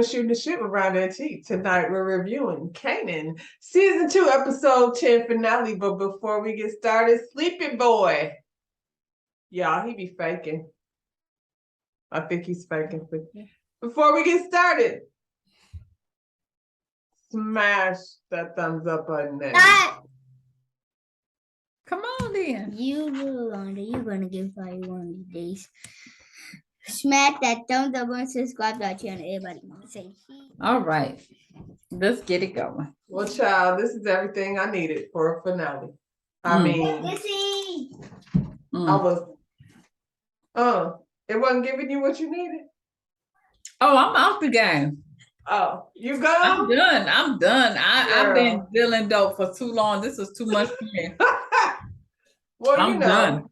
to Shooting the Shit with Rhonda and T. Tonight we're reviewing Kanan, Season 2, Episode 10 finale. But before we get started, Sleepy Boy. Y'all, he be faking. I think he's faking. Before we get started, smash that thumbs up button. Come on then. You're gonna get fired one of these days. Smash that thumbs up and subscribe to our channel. Everybody say. All right, let's get it going. Well, child, this is everything I needed for a finale. I mean, I was, it wasn't giving you what you needed. Oh, I'm out the game. Oh, you go? I'm done. I've been dealing dope for too long. This is too much for me. Well, I'm done.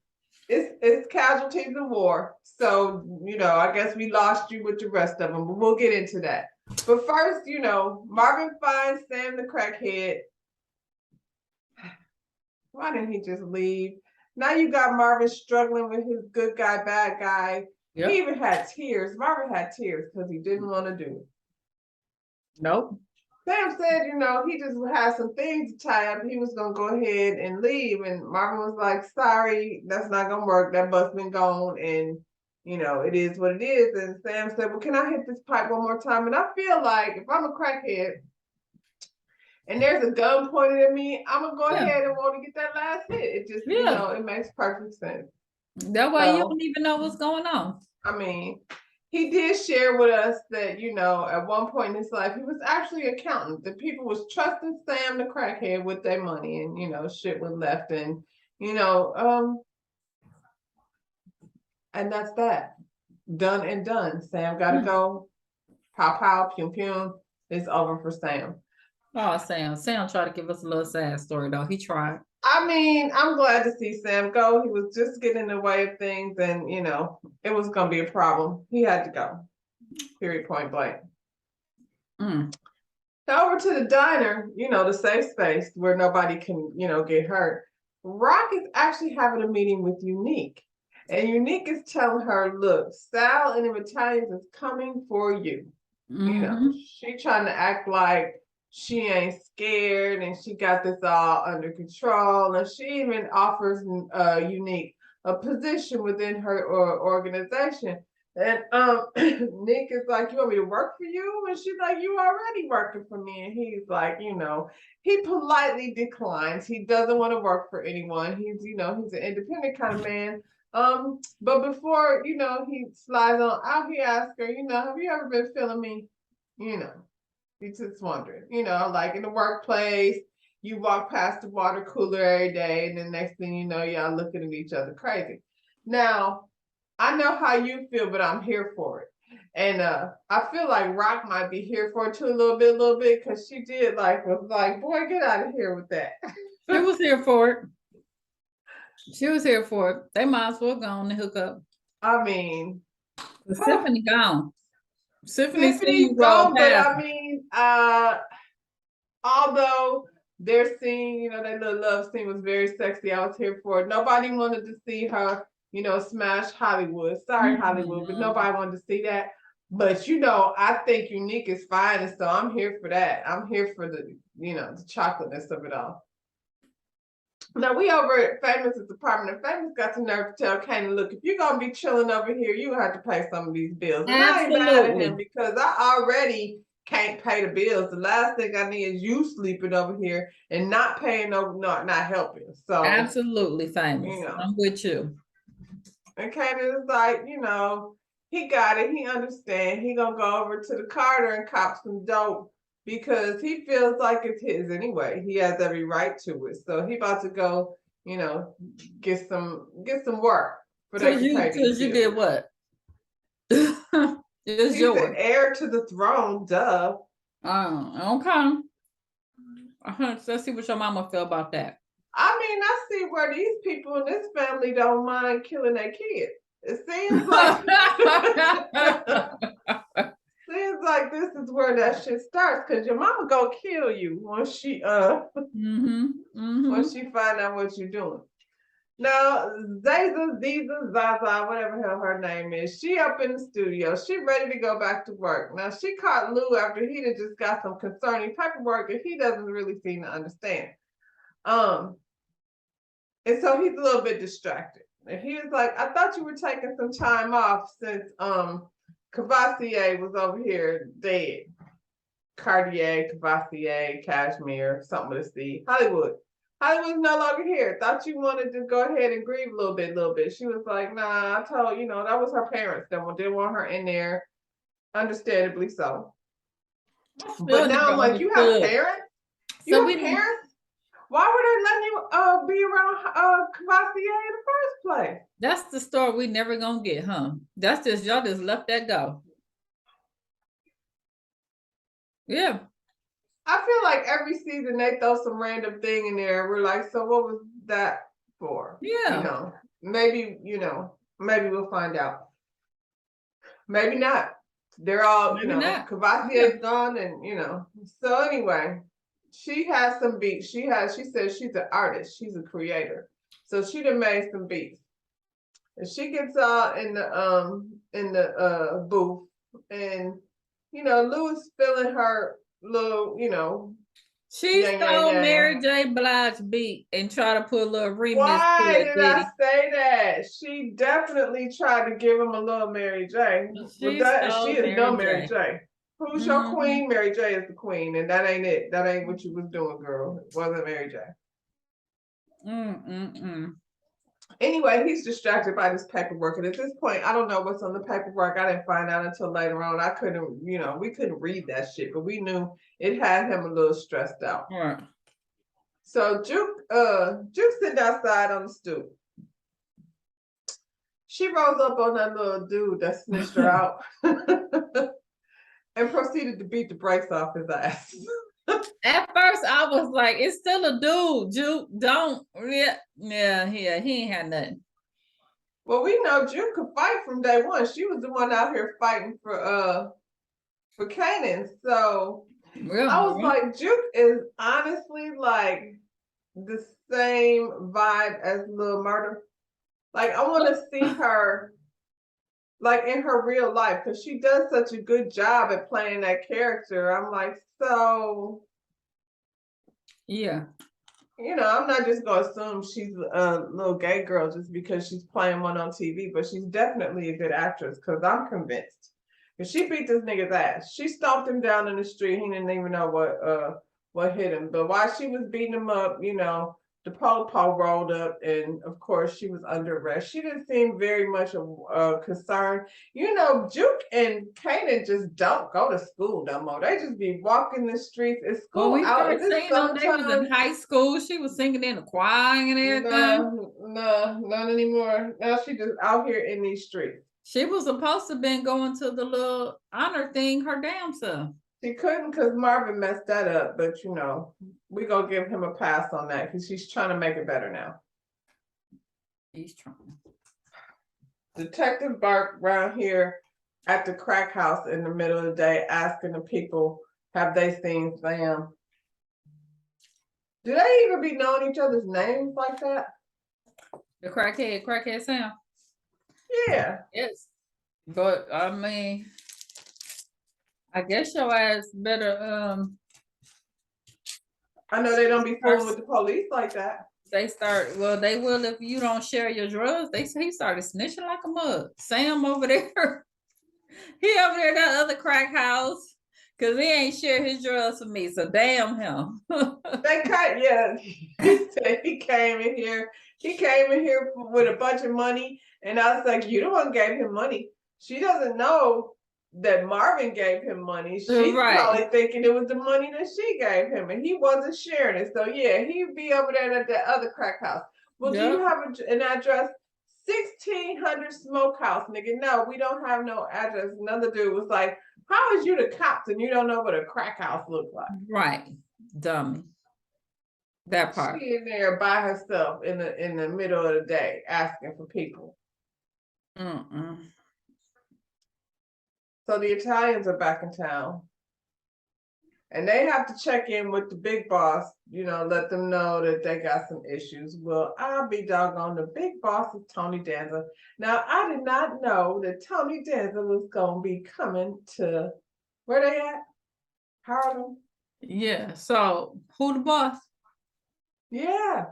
It's casualties of war. So, I guess we lost you with the rest of them, but we'll get into that. But first, Marvin finds Sam the crackhead. Why didn't he just leave? Now you got Marvin struggling with his good guy, bad guy. Yep. He even had tears. Marvin had tears because he didn't want to do it. Nope. Sam said, he just had some things to tie up. He was going to go ahead and leave. And Marvin was like, sorry, that's not going to work. That bus been gone. And, it is what it is. And Sam said, well, can I hit this pipe one more time? And I feel like if I'm a crackhead and there's a gun pointed at me, I'm going to go ahead and want to get that last hit. It just, it makes perfect sense. That way you don't even know what's going on. I mean, he did share with us that, at one point in his life, he was actually an accountant. The people was trusting Sam the crackhead with their money and, shit was left. And, and that's that. Done and done. Sam got to go. Pow, pow, pum, pum. It's over for Sam. Oh, Sam. Sam tried to give us a little sad story, though. He tried. I mean, I'm glad to see Sam go. He was just getting in the way of things and, it was going to be a problem. He had to go. Period, point blank. Now over to the diner, the safe space where nobody can, get hurt. Rock is actually having a meeting with Unique. And Unique is telling her, look, Sal and the Italians is coming for you. She trying to act like she ain't scared and she got this all under control. And she even offers Unique a position within her organization. And Nick is like, you want me to work for you? And she's like, you already working for me. And he's like, he politely declines. He doesn't want to work for anyone. He's, he's an independent kind of man. But before, he slides on out, he asks her, have you ever been feeling me? He's just wondering, like in the workplace, you walk past the water cooler every day, and the next thing you know, y'all looking at each other crazy. Now, I know how you feel, but I'm here for it. And I feel like Rock might be here for it too a little bit, because she was like, boy, get out of here with that. She was here for it. She was here for it. They might as well go on and hook up. I mean, Tiffany gone. Tiffany's gone, but I mean, although their scene, their little love scene was very sexy, I was here for it. Nobody wanted to see her, smash Hollywood. Sorry, Hollywood, but nobody wanted to see that. But I think Unique is fine, and so I'm here for that. I'm here for the, the chocolateness of it all. Now we over at Famous's apartment, and Famous got the nerve to tell Kanan, look, if you're gonna be chilling over here, you have to pay some of these bills. And I ain't mad at him because I already can't pay the bills. The last thing I need is you sleeping over here and not paying not helping. So absolutely, Famous. I'm with you. And Kanan is like, he got it, he understands. He gonna go over to the Carter and cop some dope, because he feels like it's his anyway. He has every right to it. So he about to go, get some work. Because you did what? He's the heir to the throne, duh. Okay. Let's see what your mama feel about that. I mean, I see where these people in this family don't mind killing their kids. It seems like seems like this is where that shit starts, because your mama gonna kill you once she once she find out what you're doing. Now, Ziza, Zaza, whatever hell her name is, she up in the studio. She ready to go back to work. Now, she caught Lou after he done just got some concerning paperwork that he doesn't really seem to understand. And so he's a little bit distracted. And he was like, I thought you were taking some time off since Cavassier was over here dead. Cartier, Cavassier, Cashmere, something with a C. Hollywood. Hollywood's no longer here. Thought you wanted to go ahead and grieve a little bit. She was like, nah, I told you know, that was her parents that didn't want her in there. Understandably so. But now I'm like, you have parents? You have parents? Why were they letting you be around Cavassier in the first place? That's the story we never gonna get, huh? That's just y'all just left that go. Yeah. I feel like every season they throw some random thing in there. We're like, so what was that for? Yeah. You know, maybe we'll find out. Maybe not. They're all, Maybe not. Cavasier's gone, and So anyway, she has some beats. She says she's an artist. She's a creator. So she done made some beats. And she gets all in the booth, and Lou is feeling her little, she stole Mary J. Blige beat and try to put a little remix. Why did I say that? She definitely tried to give him a little Mary J. She is no Mary J. Who's your queen? Mary J is the queen, and that ain't it. That ain't what you was doing, girl. It wasn't Mary J. Anyway, he's distracted by this paperwork, and at this point, I don't know what's on the paperwork. I didn't find out until later on. I couldn't, we couldn't read that shit, but we knew it had him a little stressed out. Right. So Juke sitting outside on the stoop. She rolls up on that little dude that snitched her out and proceeded to beat the brakes off his ass. At first, I was like, it's still a dude. Juke, don't. Yeah, he ain't had nothing. Well, we know Juke could fight from day one. She was the one out here fighting for Kanan. So I was like, Juke is honestly like the same vibe as Lil Murder. Like, I want to see her like in her real life, because she does such a good job at playing that character. I'm like, so yeah, I'm not just gonna assume she's a little gay girl just because she's playing one on TV, but she's definitely a good actress, because I'm convinced. Because she beat this nigga's ass. She stomped him down in the street. He didn't even know what hit him. But while she was beating him up, the polo rolled up, and of course she was under arrest. She didn't seem very much concerned. Juke and Kanan just don't go to school no more. They just be walking the streets. Is school out? Is it summertime? They was in high school. She was singing in the choir and everything. No, not anymore. Now she just out here in these streets. She was supposed to been going to the little honor thing her damn self. She couldn't because Marvin messed that up, but we gonna give him a pass on that because he's trying to make it better now. He's trying. Detective Bark around here at the crack house in the middle of the day asking the people, have they seen Sam? Do they even be knowing each other's names like that? The crackhead Sam? Yeah. Yes. But I mean, I guess your ass better I know they don't be fooling with the police like that. They will if you don't share your drugs. He started snitching like a mug. Sam over there. He over there that other crack house. Cause he ain't share his drugs with me. So damn him. He said he came in here. He came in here with a bunch of money. And I was like, you the one gave him money. She doesn't know that Marvin gave him money. She's probably thinking it was the money that she gave him, and he wasn't sharing it. So yeah, he'd be over there at that other crack house. Well, do you have an address? 1600 Smokehouse, nigga. No, we don't have no address. Another dude was like, how is you the cops and you don't know what a crack house looks like? Right, dummy. That part. She in there by herself in the middle of the day asking for people. So the Italians are back in town. and they have to check in with the big boss, let them know that they got some issues. Well, I'll be doggone, the big boss is Tony Danza. Now, I did not know that Tony Danza was going to be coming to, where they at? Harlem? Yeah. So who the boss? Yeah,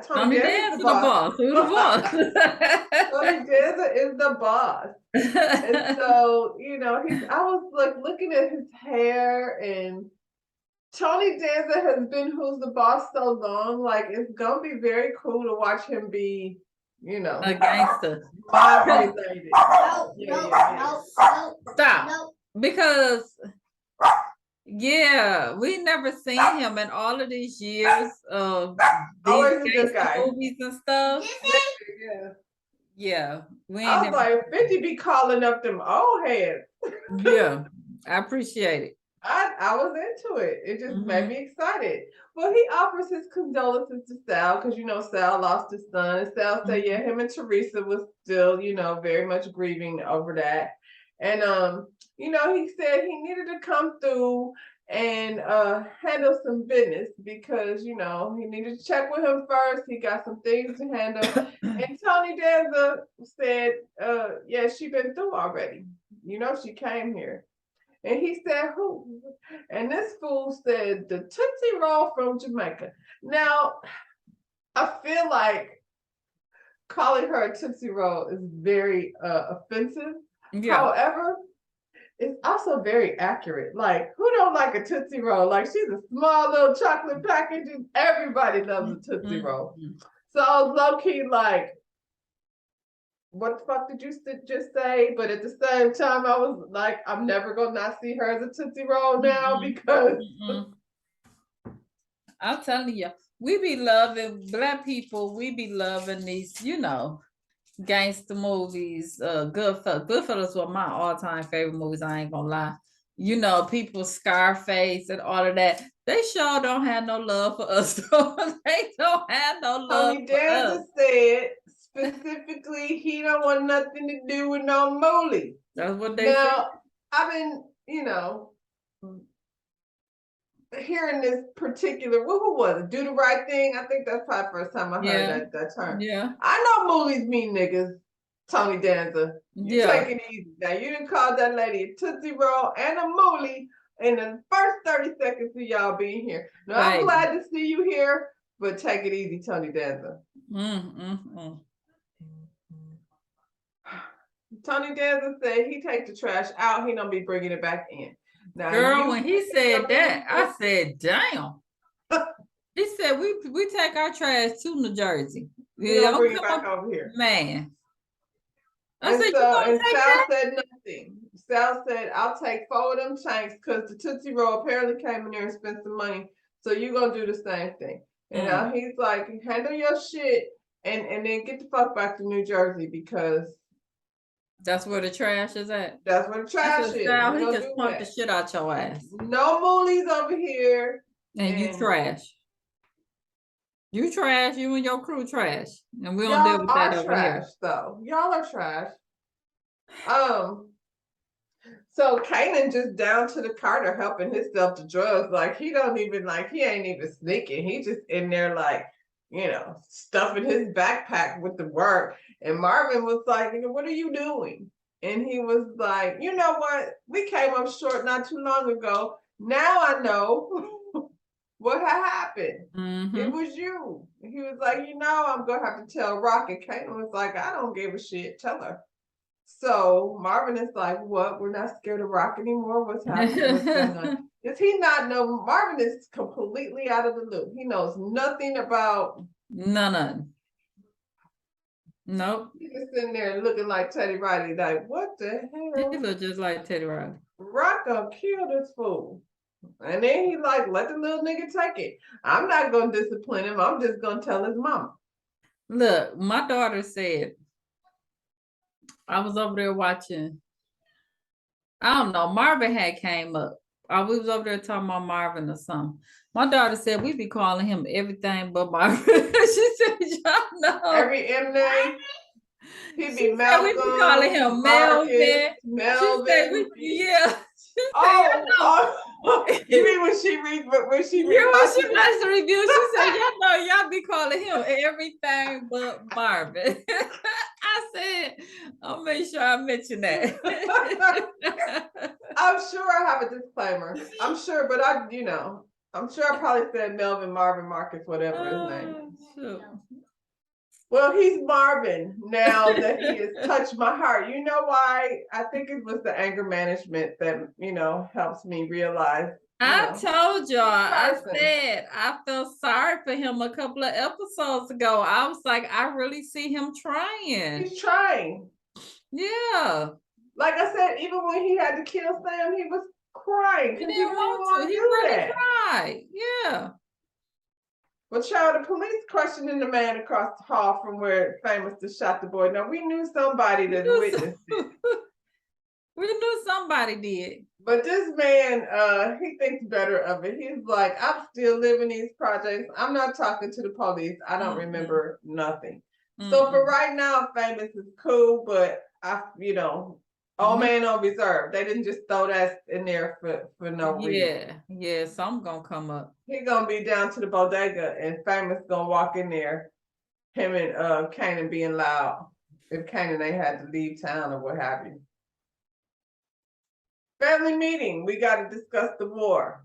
Tony Danza Danza the boss. Who the boss? Tony Danza is the boss. And so, I was like looking at his hair, and Tony Danza has been Who's the Boss so long. Like, it's gonna be very cool to watch him be, A gangster. mob related. No, Yeah, no, yeah, no, no, Stop. no. Because yeah, we never seen him in all of these years of Always a these good gangster guy. movies and stuff. Yeah. Yeah, we I ain't was never. like, 50 be calling up them old heads. Yeah, I appreciate it. I was into it. It just made Mhm. me excited. Well, he offers his condolences to Sal because Sal lost his son. And Sal said, yeah, him and Teresa was still, very much grieving over that. And he said he needed to come through and handle some business because he needed to check with him first. He got some things to handle. And Tony Danza said, yeah, she been through already. She came here. And he said, who? And this fool said, the Tootsie Roll from Jamaica. Now, I feel like calling her a Tootsie Roll is very offensive. Yeah. However, it's also very accurate. Like, who don't like a Tootsie Roll? Like, she's a small little chocolate package, and everybody loves a Tootsie Roll. So I was low-key like, what the fuck did you just say? But at the same time, I was like, I'm never gonna not see her as a Tootsie Roll now because I'm telling you, we be loving Black people. We be loving these, gangster movies. Goodfellas were my all-time favorite movies. I ain't gonna lie. People Scarface and all of that. They sure don't have no love for us. They don't have no love Tony for us. Danza said specifically he don't want nothing to do with no Molly. That's what they said. Now, I've been, hearing this particular, who was it? Do the Right Thing. I think that's probably the first time I heard that term. Yeah. I know Moolies mean niggas. Tony Danza, you take it easy. Now you didn't call that lady a Tootsie Roll and a Moolie in the first 30 seconds of y'all being here. Now I'm glad to see you here, but take it easy, Tony Danza. Tony Danza said he take the trash out, he don't be bringing it back in. Now, girl, when he said that, I said, damn. He said, we take our trash to New Jersey. We don't bring it back over here. Man. And Sal said nothing. Sal said, I'll take 4 of them tanks because the Tootsie Roll apparently came in there and spent some money. So you're going to do the same thing. And now he's like, handle your shit and then get the fuck back to New Jersey because that's where the trash is at. That's where the trash is. Sal, he just punked the shit out your ass. No Moolies over here. And you trash. You trash, you and your crew trash. And we don't deal with that over trash, here. Though. Y'all are trash. So Kanan just down to the Carter helping himself to drugs. Like he ain't even sneaking. He just in there like, stuffing his backpack with the work. And Marvin was like, what are you doing? And he was like, you know what? We came up short not too long ago. Now I know what happened. It was you. He was like, I'm going to have to tell Rock. And Kanan was like, I don't give a shit. Tell her. So Marvin is like, what? We're not scared of Rock anymore? What's happening? What's going on? Does he not know? Marvin is completely out of the loop. He knows nothing about none. Nope. He's just sitting there looking like Teddy Riley, like, what the hell? He look just like Teddy Riley. Rock gonna kill this fool. And then he like, let the little nigga take it. I'm not gonna discipline him. I'm just gonna tell his mama. Look, my daughter said, I was over there watching, I don't know, Marvin had came up. We was over there talking about Marvin or something. My daughter said we be calling him everything but Marvin. She said, y'all know. Every M name. He be Malcolm. We be calling him Melvin. Melvin. Yeah. You mean when she read Yeah, when she watched the review, she said, "Y'all know y'all be calling him everything but Marvin." I said, "I'll make sure I mention that." I'm sure I have a disclaimer. I'm sure, but I'm sure I probably said Melvin, Marvin, Marcus, whatever his name. Shoot. Well, he's Marvin now that he has touched my heart. You know why? I think it was the anger management that, helps me realize. I told y'all, I person. said I felt sorry for him a couple of episodes ago. I was like, I really see him trying. He's trying. Yeah. Like I said, even when he had to kill Sam, he was crying He because didn't want to. He really cried. Yeah. Well, child, the police questioning the man across the hall from where Famous just shot the boy. Now, we knew somebody that witnessed it. We knew somebody did. But this man, he thinks better of it. He's like, I'm still living these projects. I'm not talking to the police. I don't remember nothing. So for right now, Famous is cool, but old man on reserve. They didn't just throw that in there for no reason. Yeah, something gonna come up. He gonna be down to the bodega and Famous gonna walk in there, him and Kanan being loud. If Kanan ain't had to leave town or what have you. Family meeting, we got to discuss the war.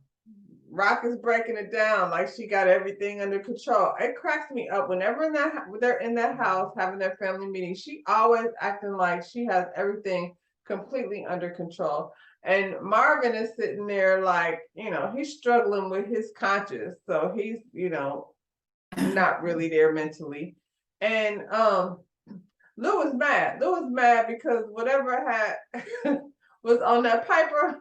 Rock is breaking it down like she got everything under control. It cracks me up whenever they're in that house having their family meeting. She always acting like she has everything completely under control. And Marvin is sitting there like, he's struggling with his conscience. So he's, not really there mentally. And Lou was mad. Lou was mad because whatever had was on that Piper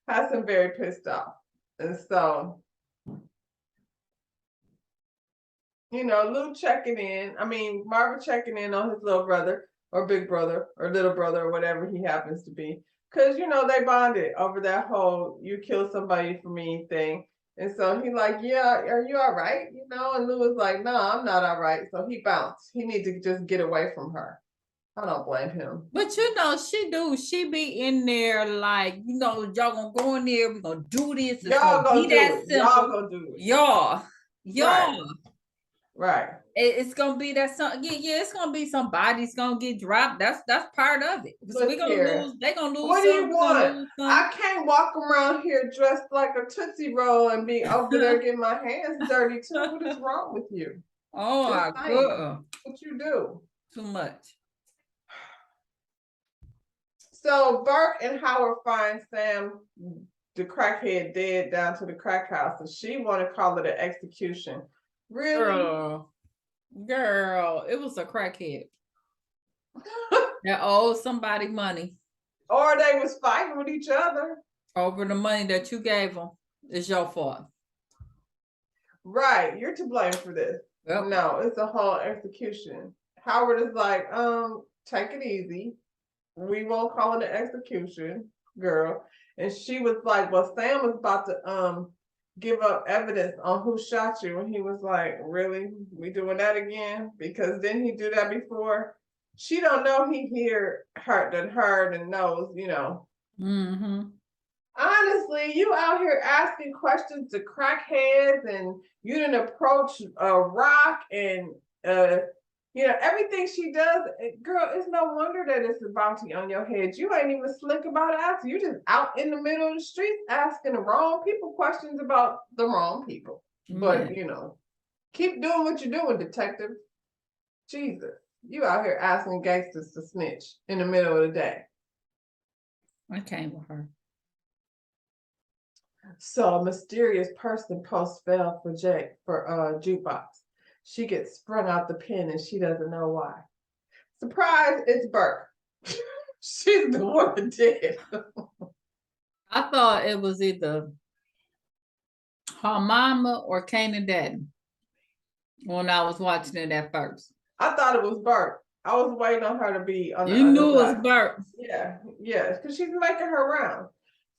has him very pissed off. And so, Lou checking in. I mean, Marvin checking in on his little brother or big brother or little brother or whatever he happens to be. Because, they bonded over that whole you kill somebody for me thing. And so he like, yeah, are you all right? And Lou was like, no, I'm not all right. So he bounced. He need to just get away from her. I don't blame him. But she be in there like, y'all gonna go in there, we're gonna do this. Y'all gonna do it. Y'all gonna do it. Y'all. Right. It's gonna be that some it's gonna be somebody's gonna get dropped. That's part of it. So we're gonna lose, they're gonna lose. What do you want? I can't walk around here dressed like a Tootsie Roll and be over there getting my hands dirty too. What is wrong with you? Oh my God. What you do? Too much. So Burke and Howard find Sam, the crackhead, dead down to the crack house, and she want to call it an execution. Really? Girl, it was a crackhead that owed somebody money. Or they was fighting with each other. Over the money that you gave them. It's your fault. Right. You're to blame for this. Yep. No, it's a whole execution. Howard is like, take it easy. We won't call it an execution, girl. And she was like, well, Sam was about to give up evidence on who shot you. And he was like, really? We doing that again? Because didn't he do that before? She don't know he heard and knows, Honestly, you out here asking questions to crackheads and you didn't approach Rock and everything she does, girl, it's no wonder that it's a bounty on your head. You ain't even slick about asking. You just out in the middle of the street asking the wrong people questions about the wrong people. But, keep doing what you're doing, detective. Jesus, you out here asking gangsters to snitch in the middle of the day. I came with her. So a mysterious person posts bail for jukebox. She gets sprung out the pen and she doesn't know why. Surprise, it's Burke. She's the one that did it. I thought it was either her mama or Kanan daddy when I was watching it at first. I thought it was Burke. I was waiting on her to be on the You knew it was Burke. Yeah, because she's making her rounds.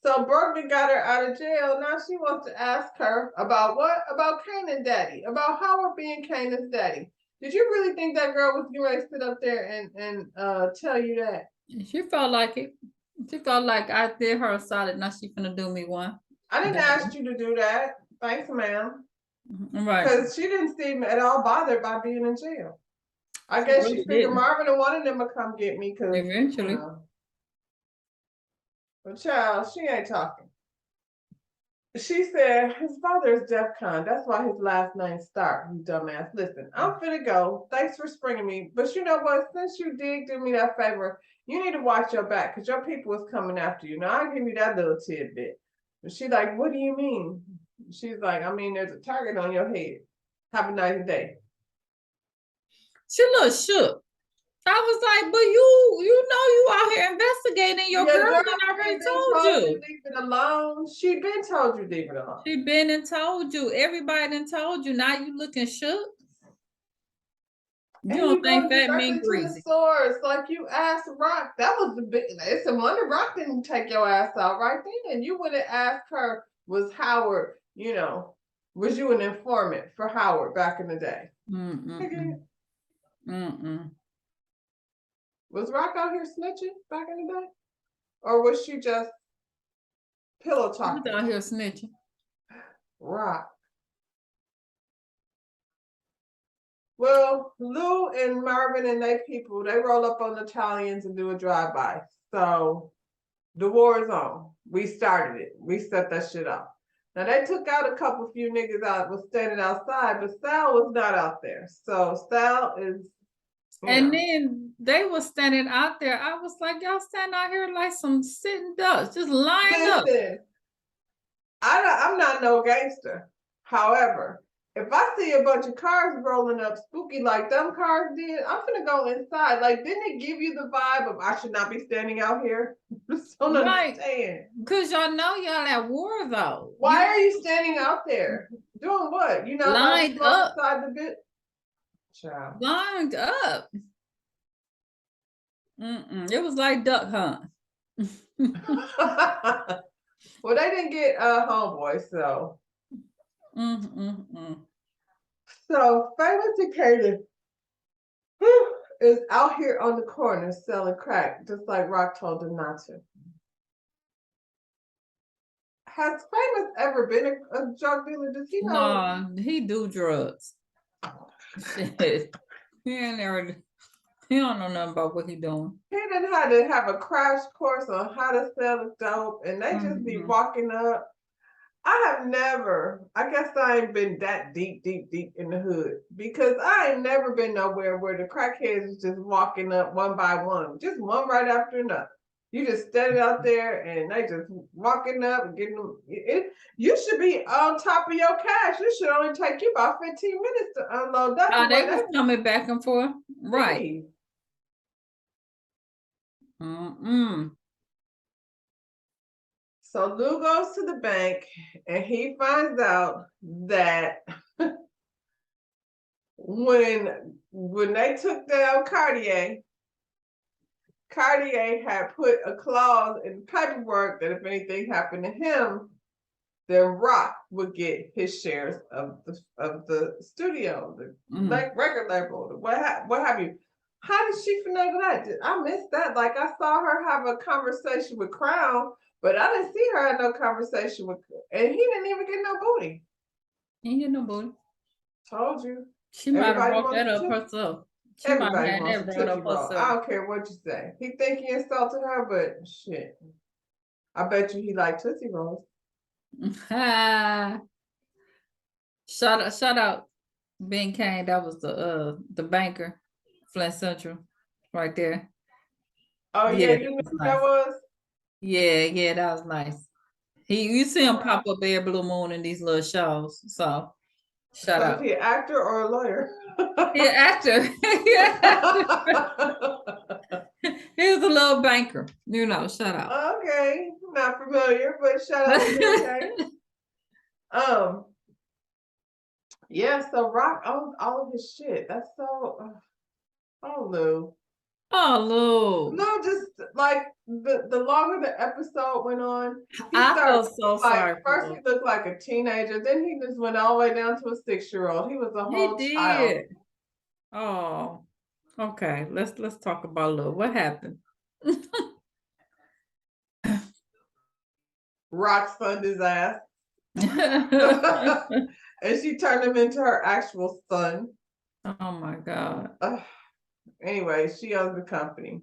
So Bergman got her out of jail. Now she wants to ask her about what? About Kanan's daddy. About Howard being Kanan's daddy. Did you really think that girl was going to sit up there and tell you that? She felt like it. She felt like I did her a solid. Now she finna do me one. I didn't ask you to do that. Thanks, ma'am. Right. Because she didn't seem at all bothered by being in jail. I She guess really she figured didn't. Marvin and one of them would come get me because Eventually. But child, she ain't talking. She said his father is DEF CON. That's why his last name Stark, you dumbass. Listen, I'm finna go. Thanks for springing me. But you know what? Since you did do me that favor, you need to watch your back because your people is coming after you. Now I'll give you that little tidbit. But she's like, what do you mean? She's like, I mean, there's a target on your head. Have a nice day. She looked shook. I was like, but you know you out here investigating. Your girlfriend already told you. Leave it alone. She been told you leave it alone. She been and told you. Everybody done told you. Now you looking shook. You don't think that mean greasy? Source, like you asked Rock. That was the big. It's a wonder Rock didn't take your ass out right then. And you would have asked her, was Howard, was you an informant for Howard back in the day? Was Rock out here snitching back in the day? Or was she just pillow talking? She was out here snitching. Rock. Well, Lou and Marvin and they people, they roll up on the Italians and do a drive-by. So the war is on. We started it. We set that shit up. Now they took out a few niggas out, was standing outside, but Sal was not out there. So Sal is. And then they were standing out there. I was like, y'all stand out here like some sitting ducks, just lined up. I'm not no gangster. However, if I see a bunch of cars rolling up spooky like them cars did, I'm gonna go inside. Like, didn't it give you the vibe of I should not be standing out here? Just don't understand. Because y'all know y'all at war though. Why are you standing out there? Doing what? You know, lined up outside the bit. Child. Lined up. It was like duck hunt. Well, they didn't get homeboy, so. So famous Kanan is out here on the corner selling crack, just like Rock told him not to. Has Famous ever been a drug dealer? Does he know? No, he do drugs. Shit. He don't know nothing about what he doing. He didn't have to have a crash course on how to sell the dope, and they just be walking up. I guess I ain't been that deep in the hood because I ain't never been nowhere where the crackheads is just walking up one by one, just one right after another. You just standing out there and they just walking up and getting them. You should be on top of your cash. It should only take you about 15 minutes to unload that. They was coming back and forth. Right. So Lou goes to the bank and he finds out that when they took down Cartier had put a clause in paperwork that if anything happened to him, then Rock would get his shares of the studio, the record label, what have you. How did she finagle that? I missed that. Like I saw her have a conversation with Crown, but I didn't see her have no conversation with, and he didn't even get no booty. He didn't get no booty. Told you. She might have brought that up herself. Everybody wants to Tootsie Roll. I don't care what you say. He think he insulted her, but shit. I bet you he liked Tootsie Rolls. Shout out Ben Kane. That was the banker, Flint Central, right there. Oh yeah, you knew who that was? Yeah, that was nice. You see him pop up every blue moon in these little shows. So shout out. Is he an actor or a lawyer? He an actor. He was a little banker, shout out. Okay, not familiar, but shout out to Ben. Yeah, so Rock owns all of his shit. That's so Lou. Oh, Lou. No, just like the longer the episode went on, I felt so sorry. First he looked like a teenager, then he just went all the way down to a 6-year-old. He was a whole child. Oh, okay. Let's talk about Lou. What happened? Rock sunned his ass. And she turned him into her actual son. Oh my God. Anyway, she owns the company.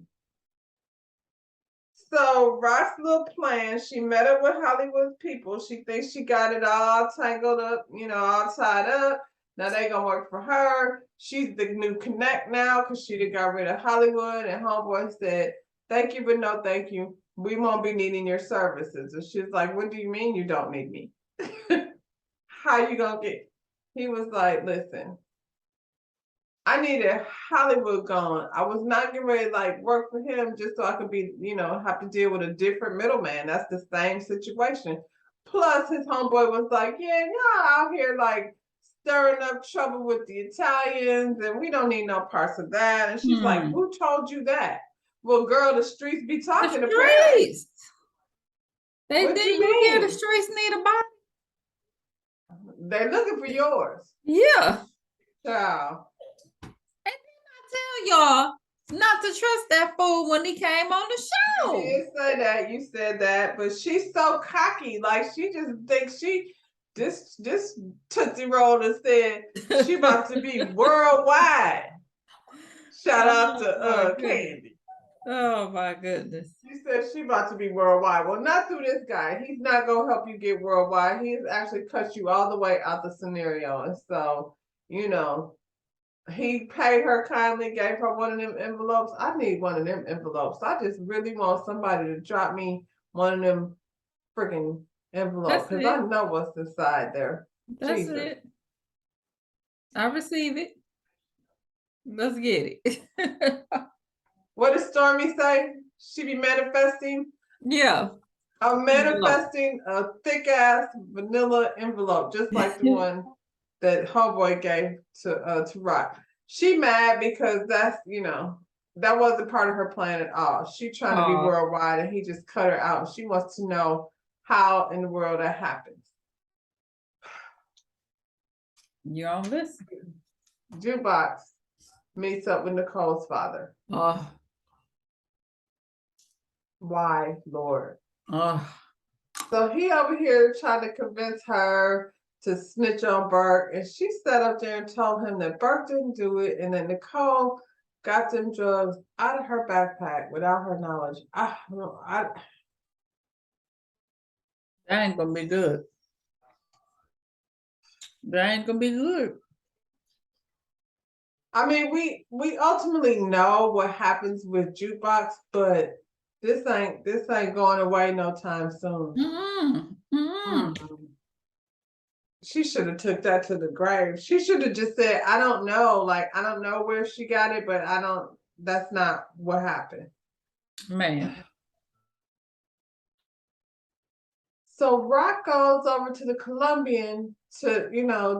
So Rock's little plan, she met up with Hollywood people. She thinks she got it all tangled up, all tied up. Now they gonna work for her. She's the new connect now because she done got rid of Hollywood. And homeboy said, thank you, but no thank you. We won't be needing your services. And she's like, what do you mean you don't need me? How you gonna get? He was like, listen, I needed Hollywood gone. I was not getting ready to like work for him just so I could be, have to deal with a different middleman. That's the same situation. Plus his homeboy was like, yeah, y'all out here like stirring up trouble with the Italians and we don't need no parts of that. And she's like, who told you that? Well, girl, the streets be talking The about streets. What Didn't you you hear the mean? streets need a body? They're looking for yours. Yeah. Child. Tell y'all not to trust that fool when he came on the You show. did say that, you said that, but she's so cocky, like she just thinks this Tootsie Roll that said she about to be worldwide. Shout out to Candy. Oh my goodness. She said she about to be worldwide. Well, not through this guy. He's not gonna help you get worldwide. He's actually cut you all the way out the scenario. And so, he paid her kindly, gave her one of them envelopes. I need one of them envelopes. I just really want somebody to drop me one of them freaking envelopes because I know what's inside there. That's Jesus. it. I receive it. Let's get it. What does Stormy say? She be manifesting? Yeah. I'm manifesting a thick ass vanilla envelope, just like the one that homeboy gave to Rock. She mad because that's that wasn't part of her plan at all. She trying to be worldwide and he just cut her out. She wants to know how in the world that happens. You on this? Jukebox meets up with Nicole's father. Oh. Why, Lord? Oh. So he over here trying to convince her to snitch on Burke, and she sat up there and told him that Burke didn't do it, and that Nicole got them drugs out of her backpack without her knowledge. That ain't gonna be good. That ain't gonna be good. I mean, we ultimately know what happens with Jukebox, but this ain't going away no time soon. She should have took that to the grave. She should have just said, I don't know. Like, I don't know where she got it, but that's not what happened. Man. So Rock goes over to the Colombian to,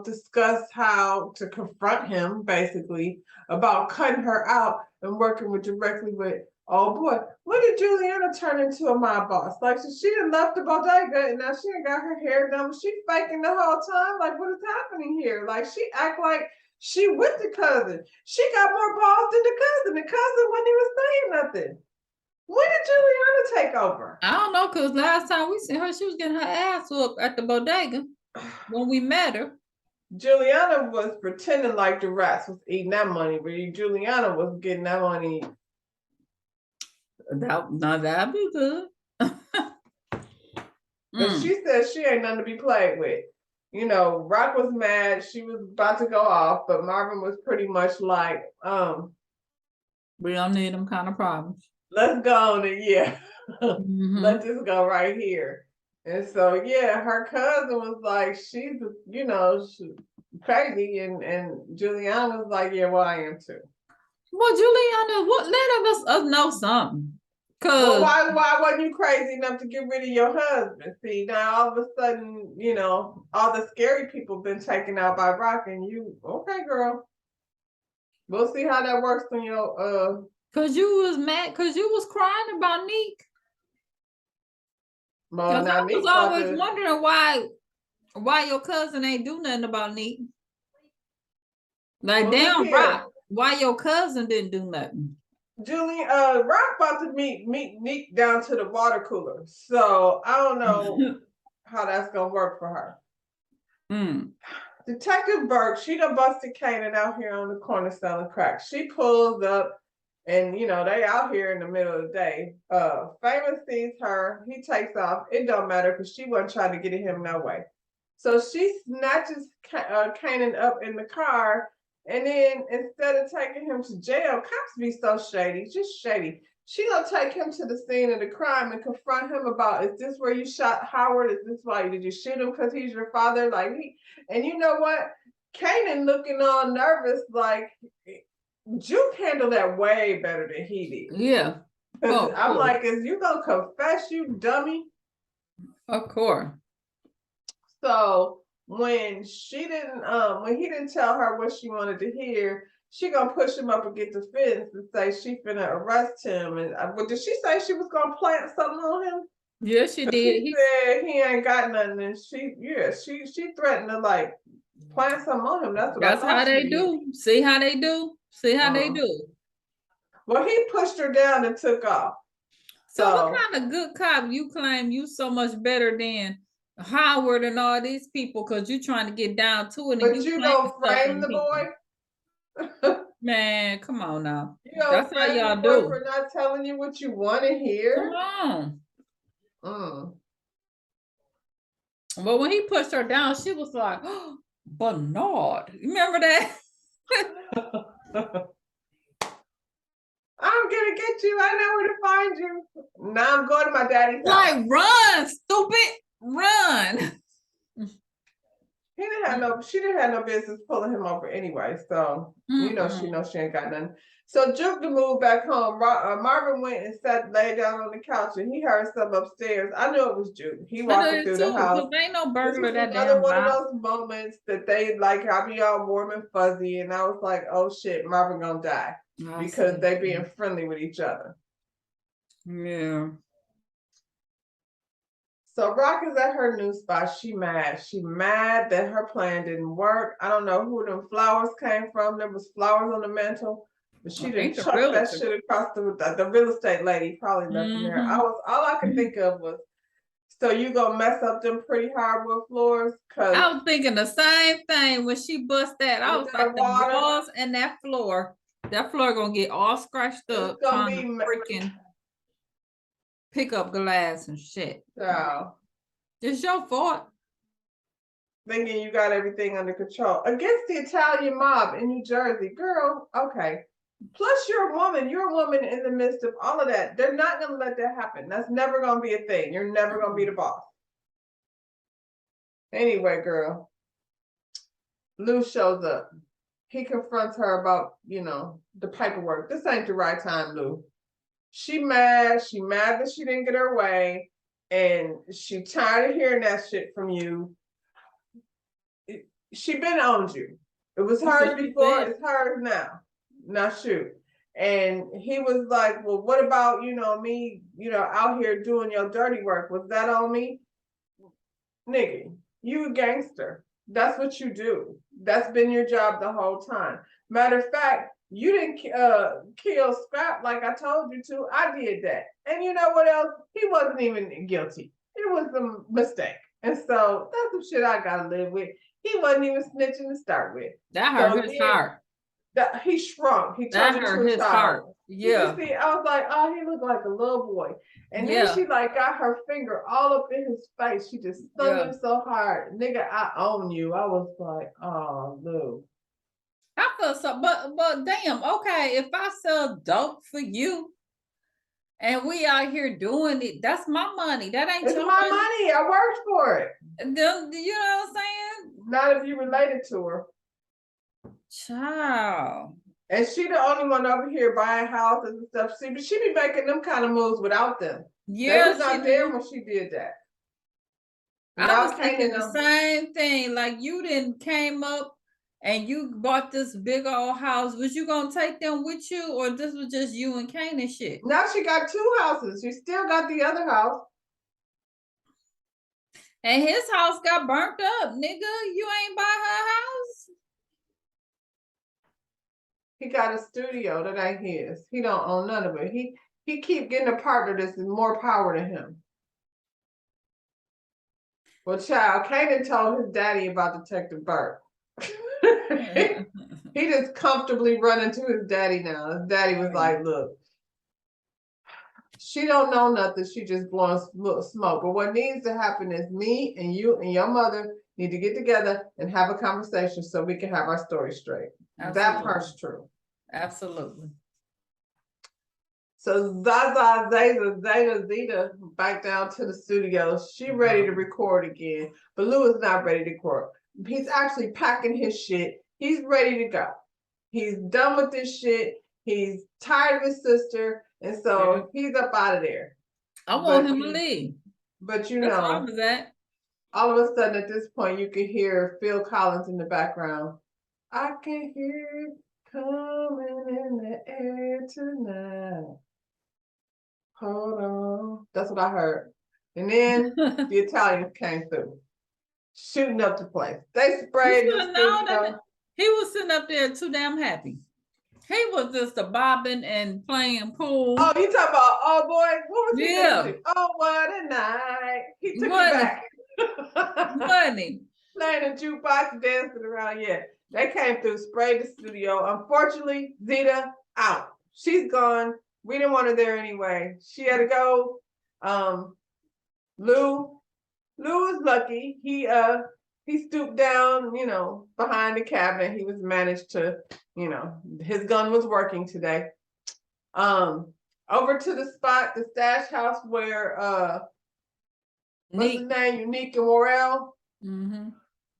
discuss how to confront him, basically, about cutting her out and working directly with, oh boy, when did Juliana turn into a mob boss? Like, so she done left the bodega and now she done got her hair done. She faking the whole time. Like, what is happening here? Like, she act like she with the cousin. She got more balls than the cousin. The cousin wasn't even saying nothing. When did Juliana take over? I don't know, because last time we seen her, she was getting her ass whooped at the bodega when we met her. Juliana was pretending like the rats was eating that money, but Juliana was getting that money. That'd be good. And she said she ain't nothing to be played with. Rock was mad. She was about to go off, but Marvin was pretty much like, we don't need them kind of problems. Let's go on and let this go right here. And so her cousin was like, she's she's crazy, and Juliana was like, yeah, well, I am too. Well, Juliana, let us know something. Well, why wasn't you crazy enough to get rid of your husband? See, now all of a sudden, all the scary people been taken out by Rock, and you, okay, girl. We'll see how that works on your Cause you was mad, cause you was crying about Neek. Cause I was always wondering why your cousin ain't do nothing about Neek. Like, damn, Rock, why your cousin didn't do nothing? Rock about to meet Neek down to the water cooler. So I don't know how that's gonna work for her. Mm. Detective Burke, she done busted Kanan out here on the corner selling crack. She pulls up and you know, they out here in the middle of the day. Famous sees her, he takes off. It don't matter because she wasn't trying to get at him no way. So she snatches Kanan up in the car, and then instead of taking him to jail, cops be so shady, just shady. She gonna take him to the scene of the crime and confront him about, is this where you shot Howard? Is this why did you shoot him because he's your father? Like he, and you know what? Kanan looking all nervous, like Juke handled that way better than he did. Yeah. Oh, I'm like, is you gonna confess, you dummy? Of course. So when she didn't, when he didn't tell her what she wanted to hear, she gonna push him up against the fence and say she finna arrest him. And well, did she say she was gonna plant something on him? Yeah, she did. She said he ain't got nothing, and she threatened to like plant something on him. That's how they do. See how they do. See how they do. Well, he pushed her down and took off. So what kind of good cop you claim you so much better than Howard and all these people because you trying to get down to it? But you don't frame the boy. Man, come on now. You don't That's how frame y'all the boy do. for not telling you what you want to hear. Come on. But when he pushed her down, she was like, oh, Bernard. You remember that? I'm gonna get you. I know where to find you. Now I'm going to my daddy's house. Like, run, stupid, run. She didn't have no business pulling him over anyway. So you know she ain't got nothing. So Juke to move back home. Marvin went and lay down on the couch, and he heard something upstairs. I knew it was Juke. He walking through the house. Ain't no burglar that damn. Another one of those moments that they like. I be all warm and fuzzy, and I was like, "Oh shit, Marvin gonna die." Because they being friendly with each other. Yeah. So Rock is at her new spot. She mad. She mad that her plan didn't work. I don't know who them flowers came from. There was flowers on the mantle, but she didn't chuck that shit across the real estate lady. Probably left them there. All I could think of was, so you gonna mess up them pretty hardwood floors? Cause I was thinking the same thing when she bust that. I was like, the walls and that floor gonna get all scratched up trying to freaking pick up glass and shit. So it's your fault. Thinking you got everything under control against the Italian mob in New Jersey, girl. Okay. Plus, you're a woman. You're a woman in the midst of all of that. They're not gonna let that happen. That's never gonna be a thing. You're never gonna be the boss. Anyway, girl. Lou shows up. He confronts her about, the paperwork. This ain't the right time, Lou. She mad. She mad that she didn't get her way. And she tired of hearing that shit from you. She been owned you. It was hers before, it's hers now. Now shoot. And he was like, well, what about, me, out here doing your dirty work? Was that on me? Nigga, you a gangster. That's what you do. That's been your job the whole time. Matter of fact, you didn't kill Scrap like I told you to. I did that. And you know what else? He wasn't even guilty. It was a mistake. And so that's some shit I gotta live with. He wasn't even snitching to start with. That hurt his heart. He shrunk. He turned into a child. Yeah. See, I was like, oh, he looked like a little boy. And then she got her finger all up in his face. She just stung him so hard. Nigga, I own you. I was like, oh, Lou. I feel so, but damn, okay, if I sell dope for you and we out here doing it, that's my money. That ain't your money. I worked for it. You know what I'm saying? Not if you related to her. Child. And she the only one over here buying houses and stuff. See, but she be making them kind of moves without them. Yeah, they was not there when she did that. I was thinking the same thing. Like you didn't came up and you bought this big old house. Was you gonna take them with you, or this was just you and Kanan shit? Now she got 2 houses. She still got the other house. And his house got burnt up, nigga. You ain't buy her house. He got a studio that ain't his. He don't own none of it. He keep getting a partner that's more power to him. Well, child, Kanan told his daddy about Detective Burt. He just comfortably running to his daddy now. His daddy was like, look, she don't know nothing. She just blowing smoke. But what needs to happen is me and you and your mother need to get together and have a conversation so we can have our story straight. Absolutely. That part's true. Absolutely. So Zaza, Zeta back down to the studio. She ready to record again, but Lou is not ready to record. He's actually packing his shit. He's ready to go. He's done with this shit. He's tired of his sister, and so he's up out of there. I want him to leave. But you That's know, where I was at. all of a sudden at this point, you can hear Phil Collins in the background. I can hear it coming in the air tonight. Hold on. That's what I heard. And then the Italians came through, shooting up the place. They sprayed the studio. He was sitting up there too damn happy. He was just a bobbing and playing pool. Oh, you talking about, oh boy, what was he Yeah. Oh, what a night. He took Money. it back. Money. Playing a jukebox, dancing around. Yeah, they came through, sprayed the studio. Unfortunately, Zeta out. She's gone. We didn't want her there anyway. She had to go. Lou was lucky. He stooped down, you know, behind the cabinet. He was managed to, you know, his gun was working today. Over to the spot, the stash house where what's his name? Unique and Worrell. Mm-hmm.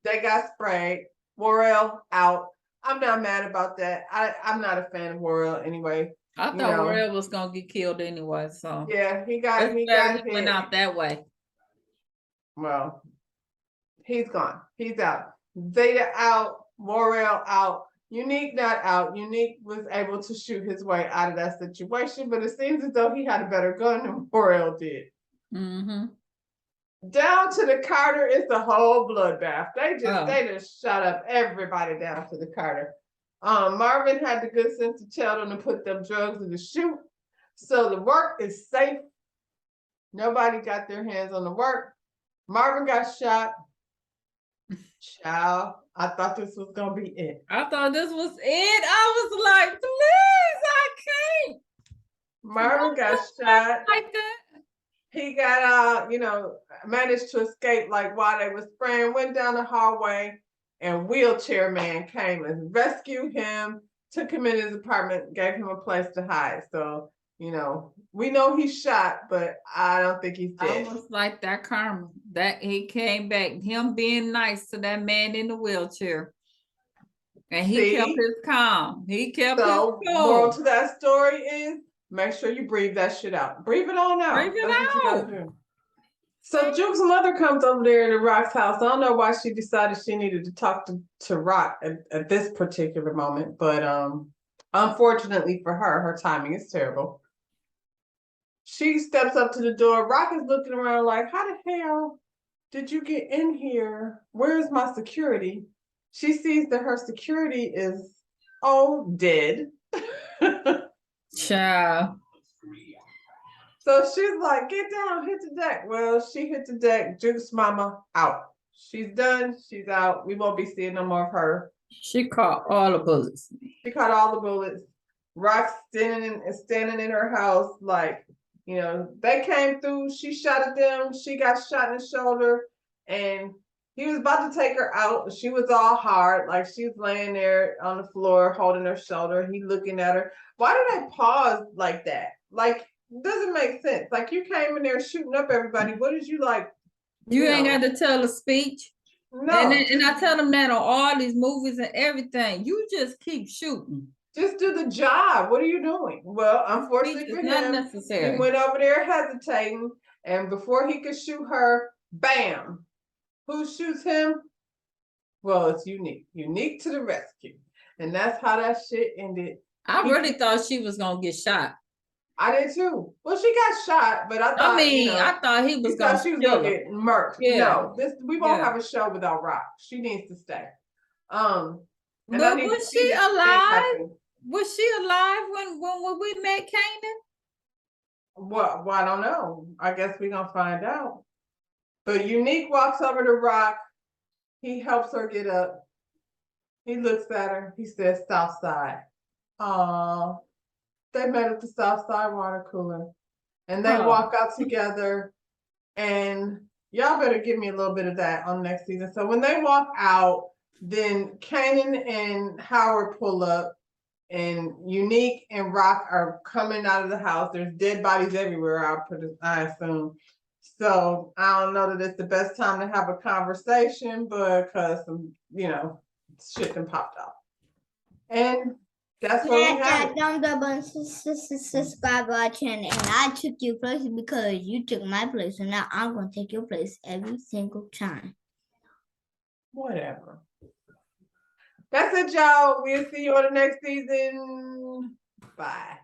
They got sprayed. Worrell out. I'm not mad about that. I'm not a fan of Worrell anyway. I thought Worrell was gonna get killed anyway. So yeah, he went out that way. Well, he's gone. He's out. Zeta out. Worrell out. Unique not out. Unique was able to shoot his way out of that situation, but it seems as though he had a better gun than Worrell did. Mm-hmm. Down to the Carter is the whole bloodbath. They just shot up everybody down to the Carter. Marvin had the good sense to tell them to put them drugs in the chute. So the work is safe. Nobody got their hands on the work. Marvin got shot. Child, I thought this was gonna be it. I thought this was it. I was like, please, I can't. Marvin got shot. Like that. He got you know, managed to escape like while they was spraying, went down the hallway, and wheelchair man came and rescued him, took him in his apartment, gave him a place to hide. So, you know, we know he's shot, but I don't think he's dead. I was like that karma. That he came back, him being nice to that man in the wheelchair. And he kept his calm. He kept his cool. Moral to that story is make sure you breathe that shit out. Breathe it on out. Breathe it out. What you gotta do. So Juke's mother comes over there to Rock's house. I don't know why she decided she needed to talk to Rock at this particular moment, but unfortunately for her, her timing is terrible. She steps up to the door. Rock is looking around like, how the hell did you get in here? Where's my security? She sees that her security is dead. Child. So she's like, get down, hit the deck. Well, she hit the deck. Juke's mama out. She's done. She's out. We won't be seeing no more of her. She caught all the bullets. She caught all the bullets. Rock's standing in her house, like, you know, they came through. She shot at them. She got shot in the shoulder, and he was about to take her out. She was all hard, like she's laying there on the floor, holding her shoulder. He looking at her. Why did I pause like that? Like, doesn't make sense. Like, you came in there shooting up everybody. What did you like? You ain't got to tell a speech. No. And I tell them that on all these movies and everything. You just keep shooting. Just do the job. What are you doing? Well, unfortunately for him, necessary. He went over there hesitating, and before he could shoot her, bam! Who shoots him? Well, it's Unique. Unique to the rescue. And that's how that shit ended. I really thought she was gonna get shot. I did too. Well, she got shot, but I thought, I thought he was gonna get murked. Yeah. No, we won't have a show without Rock. She needs to stay. But was she alive? Was she alive when we met Kanan? Well, I don't know. I guess we're gonna find out. But Unique walks over to Rock. He helps her get up. He looks at her. He says, South Side. Aw. They met at the South Side water cooler. And they Oh. walk out together. And y'all better give me a little bit of that on next season. So when they walk out, then Kanan and Howard pull up. And Unique and Rock are coming out of the house. There's dead bodies everywhere, I assume. So I don't know that it's the best time to have a conversation because some, shit done popped off. And that's what we Smack have. that thumbs up and subscribe button. And I took your place because you took my place. So now I'm going to take your place every single time. Whatever. That's it, y'all. We'll see you on the next season. Bye.